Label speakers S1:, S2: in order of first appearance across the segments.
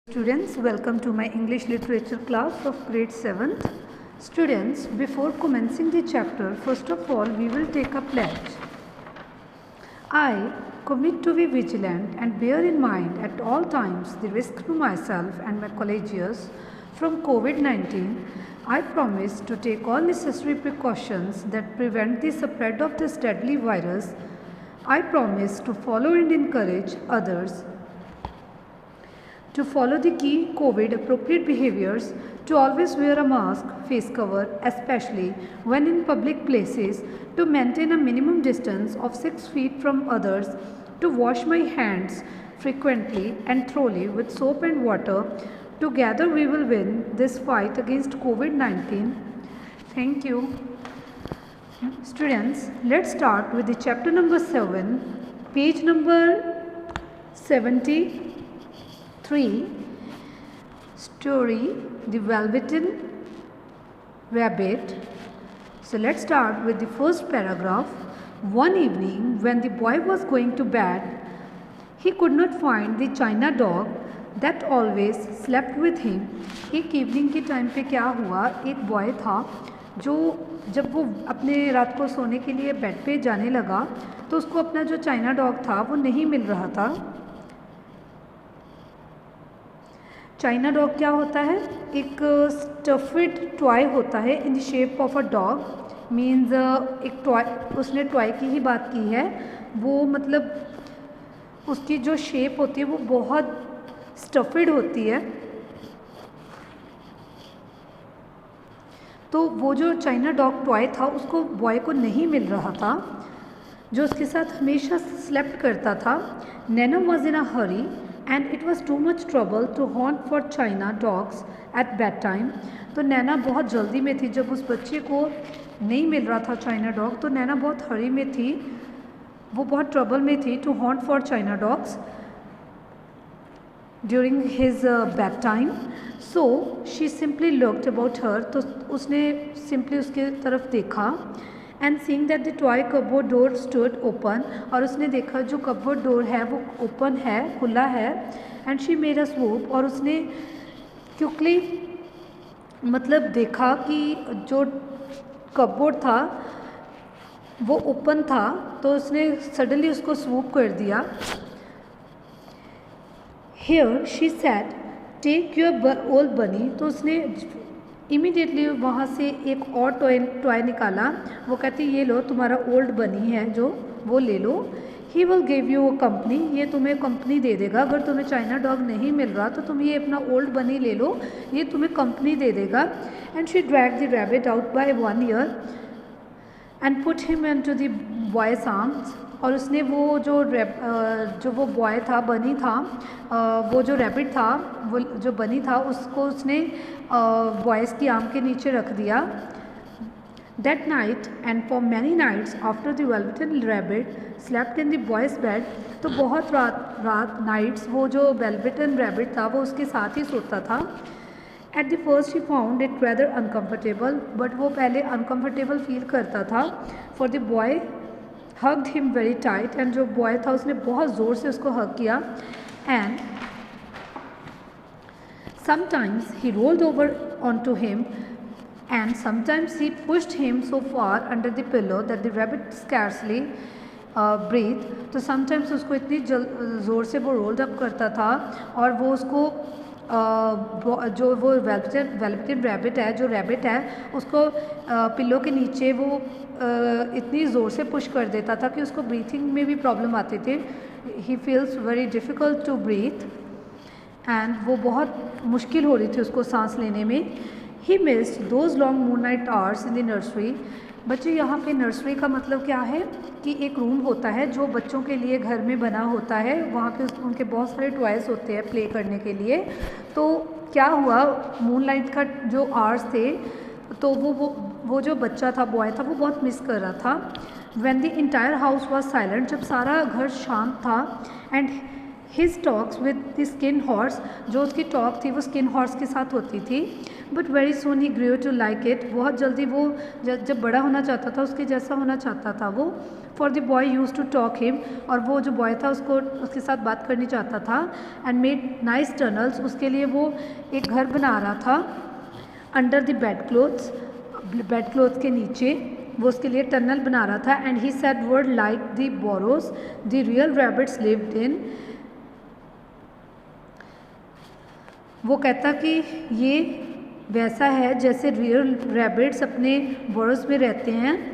S1: Students, welcome to my English literature class of grade 7th. Students, before commencing the chapter, first of all we will take a pledge. I commit to be vigilant and bear in mind at all times the risk to myself and my colleagues from COVID-19. I promise to take all necessary precautions that prevent the spread of this deadly virus. I promise to follow and encourage others to follow the key COVID appropriate behaviors, to always wear a mask, face cover, especially when in public places, to maintain a minimum distance of 6 feet from others, to wash my hands frequently and thoroughly with soap and water. Together we will win this fight against COVID-19. Thank you. Students, let's start with the chapter number 7, page number 73. Story The Velveteen Rabbit. So let's start with the first paragraph. One evening when the boy was going to bed, he could not find the China dog that always slept with him. एक evening के time पे क्या हुआ, एक boy था जो जब वो अपने रात को सोने के लिए बेड पे जाने लगा तो उसको अपना जो चाइना डॉग था वो नहीं मिल रहा था. चाइना डॉग क्या होता है? एक स्टफिड टॉय होता है in the shape of a dog. Means एक टॉय, उसने टॉय की ही बात की है. वो मतलब उसकी जो शेप होती है वो बहुत स्टफिड होती है. तो वो जो चाइना डॉग टॉय था उसको बॉय को नहीं मिल रहा था जो उसके साथ हमेशा स्लेप्ट करता था. Naina was in a hurry and it was too much trouble to hunt for China dogs at bedtime. तो नैना बहुत जल्दी में थी. जब उस बच्चे को नहीं मिल रहा था चाइना डॉग तो नैना बहुत हरी में थी, वो बहुत ट्रबल में थी. To hunt for china dogs during his bed time. So she simply looked about her. तो उसने सिंपली उसके तरफ देखा. And seeing that the toy cupboard door stood open. और उसने देखा जो कपबोर्ड डोर है वो ओपन है, खुला है. And she made a swoop. और उसने क्विकली मतलब देखा कि जो कपबोर्ड था वो ओपन था तो उसने सडनली उसको स्वूप कर दिया. Here she said take your old bunny. तो उसने इमीडिएटली वहाँ से एक और टॉय निकाला. वो कहती ये लो तुम्हारा ओल्ड बनी है जो, वो ले लो. He will give you a company. ये तुम्हें कंपनी दे देगा. अगर तुम्हें चाइना डॉग नहीं मिल रहा तो तुम ये अपना ओल्ड बनी ले लो, ये तुम्हें कंपनी दे देगा. And she drag the rabbit out by 1 year and put him into the boys arms. और उसने वो जो वो बॉय था, बनी था, वो जो रैबिट था, वो जो बनी था उसको उसने बॉयज़ की आर्म के नीचे रख दिया. That night and for many nights after the velveteen rabbit slept in the boy's bed. तो बहुत रात नाइट्स वो जो वेलवेटन रैबिट था वो उसके साथ ही सोता था. At the first he found it rather uncomfortable. But वो पहले अनकम्फर्टेबल फील करता था. For the boy hugged him very tight. And जो बॉय था उसने बहुत ज़ोर से उसको हग किया. And sometimes he rolled over onto him and sometimes he pushed him so far under the pillow that the rabbit scarcely breathed. तो sometimes उसको इतनी ज़ोर से वो रोल्ड अप करता था और वो उसको जो वो वेलवेटन रैबिट है, जो रैबिट है, उसको पिल्लो के नीचे वो इतनी ज़ोर से पुश कर देता था कि उसको ब्रीथिंग में भी प्रॉब्लम आती थी. He feels very difficult to breathe and वो बहुत मुश्किल हो रही थी उसको सांस लेने में. He missed those long moonlight hours in the nursery. बच्चे यहाँ पे नर्सरी का मतलब क्या है कि एक रूम होता है जो बच्चों के लिए घर में बना होता है. वहाँ पे उनके बहुत सारे टॉयज़ होते हैं प्ले करने के लिए. तो क्या हुआ, मूनलाइट का जो आवर्स थे तो वो जो बच्चा था, बॉय था, वो बहुत मिस कर रहा था. When the entire house was silent. जब सारा घर शांत था. And his talks with the skin horse, जो उसकी टॉक थी वो स्किन हॉर्स के साथ होती थी। But very soon he grew to like it, बहुत जल्दी वो जब बड़ा होना चाहता था उसके जैसा होना चाहता था वो। For the boy used to talk him, और वो जो बॉय था उसके साथ बात करनी चाहता था। एंड मेड नाइस टनल्स, उसके लिए वो एक घर बना रहा था अंडर द बेड क्लोथ्स के नीचे वो उसके लिए टनल बना रहा था। And he said word like the borrows the real rabbits lived in, वो कहता कि ये वैसा है जैसे रियल रैबिट्स अपने बोरोस में रहते हैं।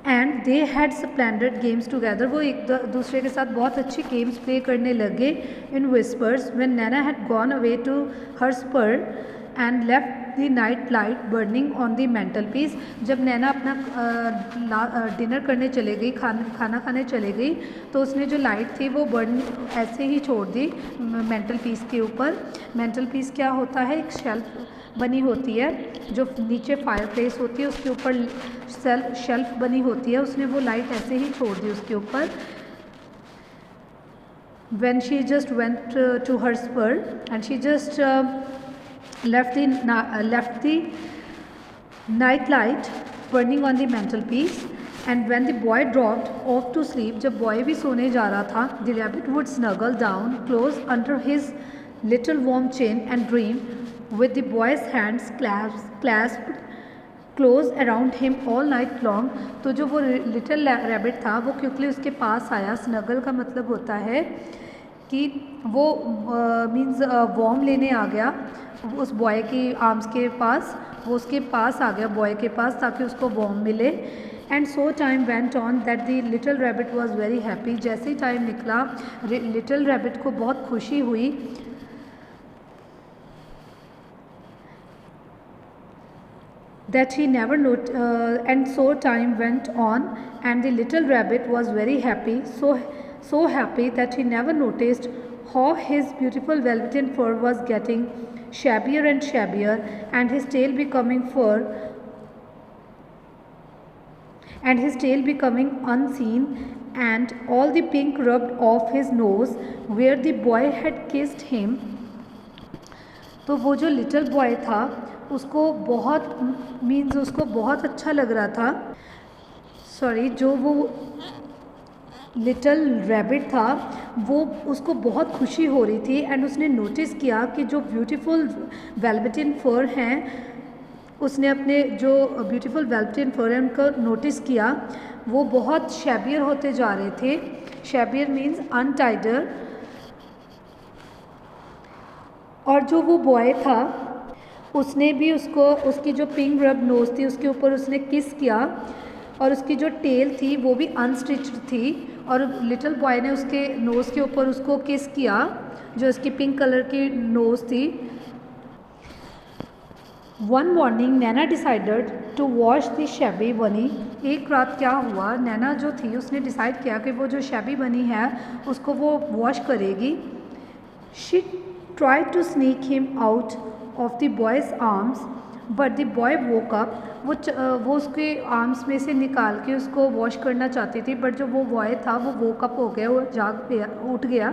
S1: And they had splendid games together, वो एक दूसरे के साथ बहुत अच्छे गेम्स प्ले करने लगे। In whispers when Naina had gone away to her supper and left the night light burning on the mantelpiece, जब नैना अपना डिनर करने चले गई, खाना खाने चले गई, तो उसने जो लाइट थी वो बर्न ऐसे ही छोड़ दी मेंटल पीस के ऊपर। मेंटल पीस क्या होता है, एक शेल्फ बनी होती है जो नीचे फायर प्लेस होती है, उसके ऊपर शेल्फ बनी होती है, उसने वो लाइट ऐसे ही छोड़ दी उसके ऊपर। when she just went to her spur and she just left the night light burning on the mantelpiece. And when the boy dropped off to sleep, जब बॉय भी सोने जा रहा था, the rabbit would snuggle down close under his little warm chin and dream with the boy's hands clasped close around him all night long. तो जो वो little rabbit था वो क्विकली उसके पास आया। स्नगल का मतलब होता है कि वो मीन्स वॉर्म लेने आ गया उस बॉय की आर्म्स के पास, वो उसके पास आ गया बॉय के पास ताकि उसको वॉर्म मिले। And so time went on that the little rabbit was very happy, जैसे ही टाइम निकला लिटिल रैबिट को बहुत खुशी हुई। That he never and so time went on and the little rabbit was very happy, so happy that he never noticed how his beautiful velveteen fur was getting shabbier and shabbier and his tail becoming unseen and all the pink rubbed off his nose where the boy had kissed him. तो वो जो little boy था उसको बहुत अच्छा लग रहा था। जो वो लिटिल रैबिट था वो उसको बहुत खुशी हो रही थी। एंड उसने नोटिस किया कि जो ब्यूटीफुल वेलवेटिन फर हैं, उसने अपने जो ब्यूटीफुल वेलवेटिन फर हैं उनको नोटिस किया, वो बहुत शैबियर होते जा रहे थे। शैबियर मीन्स अनटाइडर। और जो वो बॉय था उसने भी उसकी जो पिंक रब नोज़ थी उसके ऊपर उसने किस किया और उसकी जो टेल थी वो भी अनस्टिच्ड थी और लिटिल बॉय ने उसके नोज़ के ऊपर उसको किस किया जो उसकी पिंक कलर की नोज़ थी। One morning Naina decided to wash the shabby bunny. एक रात क्या हुआ, नैना जो थी उसने डिसाइड किया कि वो जो शैबी बनी है उसको वो वॉश करेगी। She try to sneak him out of the boy's arms but the boy woke up. वो उसके आर्म्स में से निकाल के उसको वॉश करना चाहती थी, बट जो वो बॉय था वो वोक अप हो गया, वो उठ गया।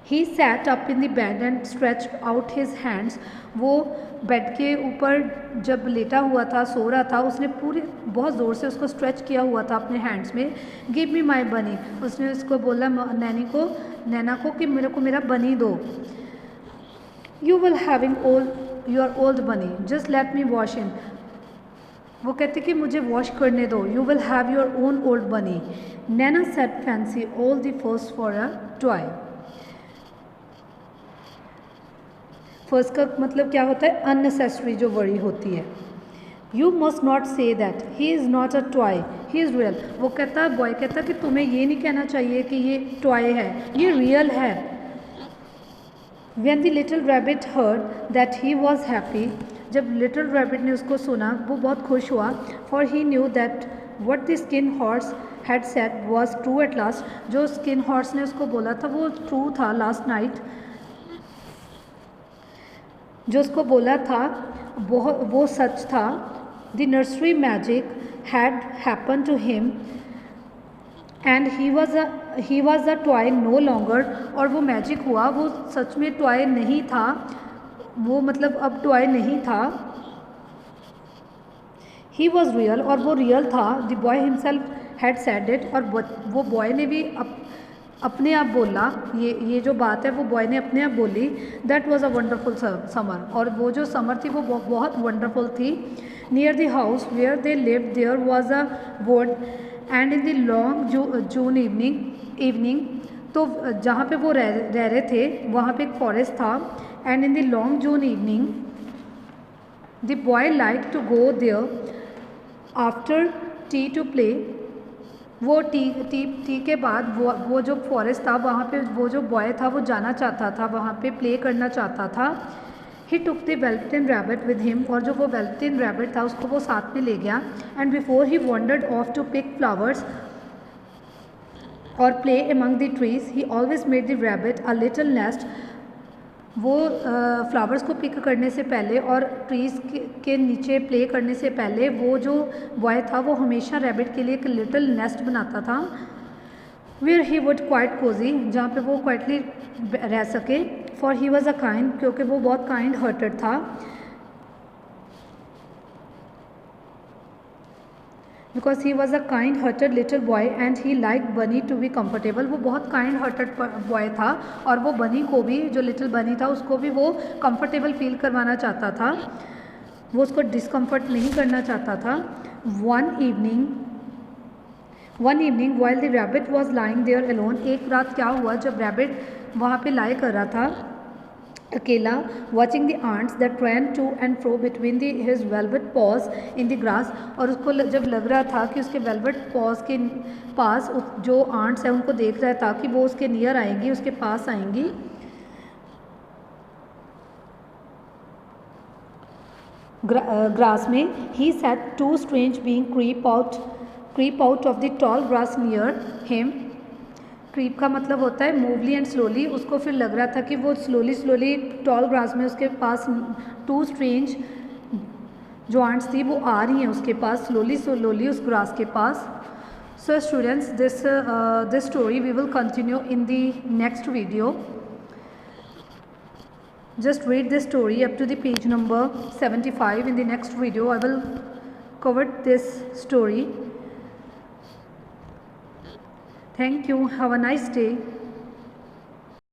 S1: He sat up in the bed and stretch out his hands. वो बेड के ऊपर जब लेटा हुआ था, सो रहा था, उसने बहुत ज़ोर से उसको स्ट्रेच किया हुआ था अपने हैंड्स में। गिव मी माई बनी, उसने उसको बोला नैना को कि मेरे को मेरा बनी दो। You will having your old bunny just let me wash in. वो कहते कि मुझे वॉश करने दो। You will have your own old bunny. Naina set fancy all the first for a toy. First का मतलब क्या होता है, अननेसेसरी जो वर्डी होती है। You must not say that he is not a toy he is real. वो कहता बॉय कहता कि तुम्हें ये नहीं कहना चाहिए कि ये टॉय है, ये रियल है। When the little rabbit heard that he was happy, जब लिटिल रैबिट ने उसको सुना वो बहुत खुश हुआ। For he knew that what the skin horse had said was true at last, जो स्किन हॉर्स ने उसको बोला था वो ट्रू था। लास्ट नाइट जो उसको बोला था वो सच था। The nursery magic had happened to him and he was a toy no longer, और वो मैजिक हुआ, वो सच में टॉय नहीं था, वो मतलब अब टॉय नहीं था। ही वॉज रियल, और वो रियल था। The boy himself had said it, और वो बॉय ने भी अपने आप बोला, ये जो बात है वो बॉय ने अपने आप बोली। That was a wonderful summer, और वो जो समर थी वो बहुत वंडरफुल थी। Near the house where they lived there was a wood, and in the long June evening, तो जहाँ पे वो रह रहे थे वहाँ पे एक फॉरेस्ट था। And in the long June evening the boy like to go there after tea to play. वो टी के बाद वो जो फॉरेस्ट था वहाँ पे वो जो बॉय था वो जाना चाहता था, वहाँ पे प्ले करना चाहता था। He took the velveteen rabbit with him, और जो वो वेल्वेटिन रैबिट था उसको वो साथ में ले गया। And before he wandered off to pick flowers और play among the trees, he always made the rabbit a little nest. वो फ्लावर्स को पिक करने से पहले और ट्रीज़ के नीचे प्ले करने से पहले वो जो बॉय था वो हमेशा रैबिट के लिए एक लिटिल नेस्ट बनाता था। Where he would quite cosy, जहाँ पे वो क्वाइटली रह सके। For he was a kind, क्योंकि वो बहुत काइंड हार्टेड था। Because he was a kind hearted little boy and he like bunny to be comfortable. वो बहुत काइंड हार्टेड बॉय था, और वो बनी को भी, जो लिटिल बनी था उसको भी वो कंफर्टेबल फील करवाना चाहता था, वो उसको डिस्कम्फर्ट नहीं करना चाहता था। One evening while the rabbit was lying there alone, एक रात क्या हुआ जब रैबिट वहाँ पे लाई कर रहा था अकेला, watching the ants that ran to and fro between his velvet paws in the grass, और उसको जब लग रहा था कि उसके वेलवेट पॉज के पास जो आंट्स हैं उनको देख रहा था कि वो उसके नियर आएंगी, उसके पास आएंगी। ग्रास में he sat two strange beings creep out of the tall grass near him. Creep का मतलब होता है मूवली एंड स्लोली, उसको फिर लग रहा था कि वो स्लोली टॉल ग्रास में उसके पास टू स्ट्रेंज जो आंट्स थी वो आ रही हैं उसके पास स्लोली उस ग्रास के पास। So students, this story we will continue in the next video. Just read this story up to the page number 75. In the next video I will cover this story. Thank you. Have a nice day.